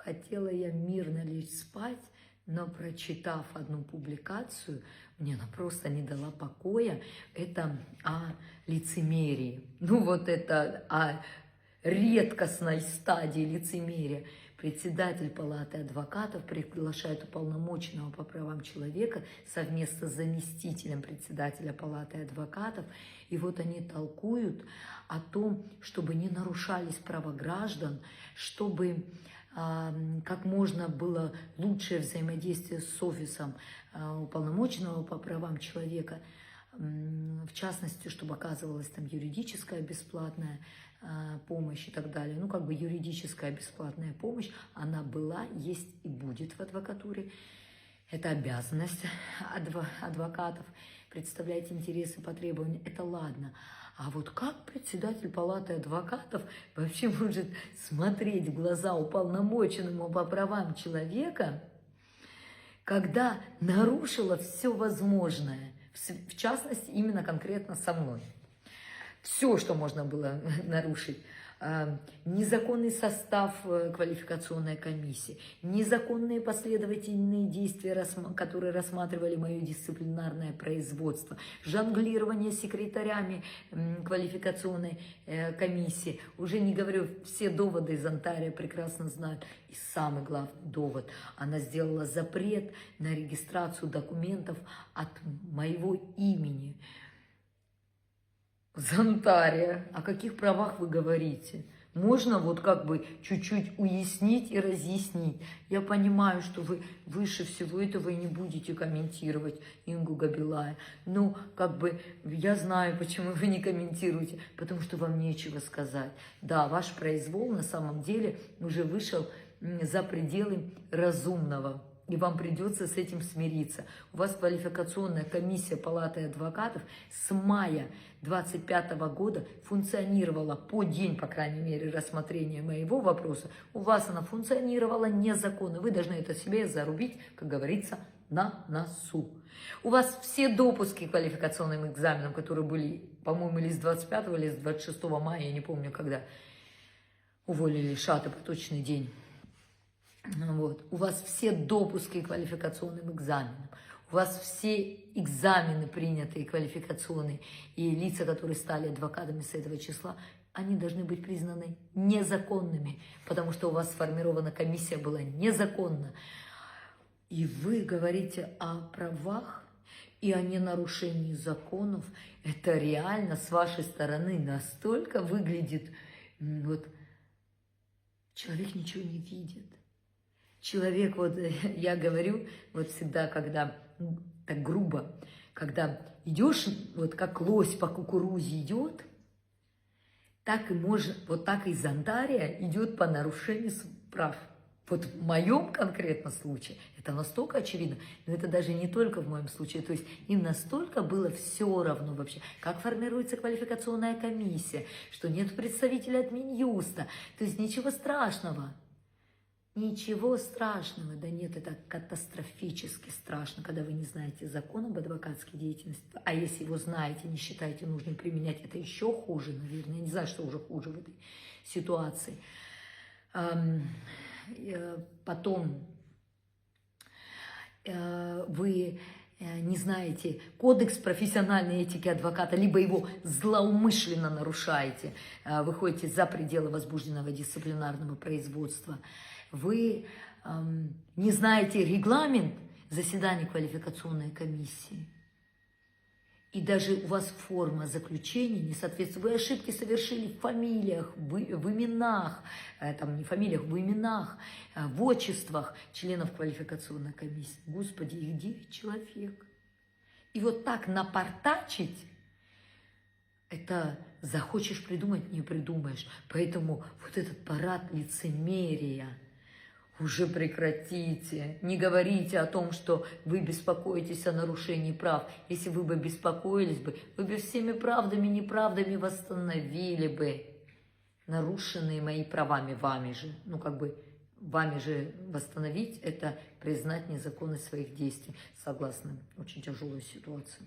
хотела я мирно лечь спать, но прочитав одну публикацию, мне она просто не дала покоя. Это о лицемерии. Ну вот это о редкостной стадии лицемерия. Председатель Палаты адвокатов приглашает уполномоченного по правам человека совместно с заместителем председателя Палаты адвокатов. И вот они толкуют о том, чтобы не нарушались права граждан, чтобы как можно было лучшее взаимодействие с офисом уполномоченного по правам человека, в частности, чтобы оказывалась там юридическая бесплатная помощь и так далее. Ну, как бы юридическая бесплатная помощь, она была, есть и будет в адвокатуре. Это обязанность адвокатов. Представлять интересы по требованию, это ладно. А вот как председатель Палаты адвокатов вообще может смотреть в глаза уполномоченному по правам человека, когда нарушила все возможное, в частности, именно конкретно со мной? Все, что можно было нарушить. Незаконный состав квалификационной комиссии, незаконные последовательные действия, которые рассматривали мое дисциплинарное производство, жонглирование секретарями квалификационной комиссии. Уже не говорю, все доводы из Онтарио прекрасно знают. И самый главный довод, она сделала запрет на регистрацию документов от моего имени. Онтарио, о каких правах вы говорите? Можно вот как бы чуть-чуть уяснить и разъяснить. Я понимаю, что вы выше всего этого и не будете комментировать Ингу Габилая. Но как бы я знаю, почему вы не комментируете, потому что вам нечего сказать. Да, ваш произвол на самом деле уже вышел за пределы разумного. И вам придется с этим смириться. У вас квалификационная комиссия Палаты адвокатов с мая 2025 года функционировала по день, по крайней мере, рассмотрения моего вопроса. У вас она функционировала незаконно. Вы должны это себе зарубить, как говорится, на носу. У вас все допуски к квалификационным экзаменам, которые были, по-моему, или с 25 или с 26 мая, я не помню, когда уволили Шата по точный день. Вот. У вас все допуски к квалификационным экзаменам, у вас все экзамены принятые квалификационные, и лица, которые стали адвокатами с этого числа, они должны быть признаны незаконными, потому что у вас сформирована комиссия была незаконна. И вы говорите о правах и о ненарушении законов. Это реально с вашей стороны настолько выглядит, вот, человек ничего не видит. Человек, вот я говорю, вот всегда, когда так грубо, когда идешь, вот как лось по кукурузе идет, так и может, вот так из Онтарио идет по нарушению прав. Вот в моем конкретном случае это настолько очевидно, но это даже не только в моем случае, то есть им настолько было все равно вообще, как формируется квалификационная комиссия, что нет представителя от Минюста, то есть ничего страшного. Ничего страшного, да нет, это катастрофически страшно, когда вы не знаете закон об адвокатской деятельности, а если его знаете, не считаете нужным применять, это еще хуже, наверное, я не знаю, что уже хуже в этой ситуации. Потом вы не знаете кодекс профессиональной этики адвоката, либо его злоумышленно нарушаете, выходите за пределы возбужденного дисциплинарного производства. Вы не знаете регламент заседаний квалификационной комиссии. И даже у вас форма заключения не соответствует. Вы ошибки совершили в фамилиях, в именах, там не фамилиях, в именах, в отчествах членов квалификационной комиссии. Господи, их 9 человек. И вот так напортачить, это захочешь придумать, не придумаешь. Поэтому вот этот парад лицемерия, уже прекратите, не говорите о том, что вы беспокоитесь о нарушении прав. Если вы бы беспокоились бы, вы бы всеми правдами, неправдами восстановили бы нарушенные мои правами вами же. Ну, как бы вами же восстановить, это признать незаконность своих действий. Согласна, очень тяжелая ситуация.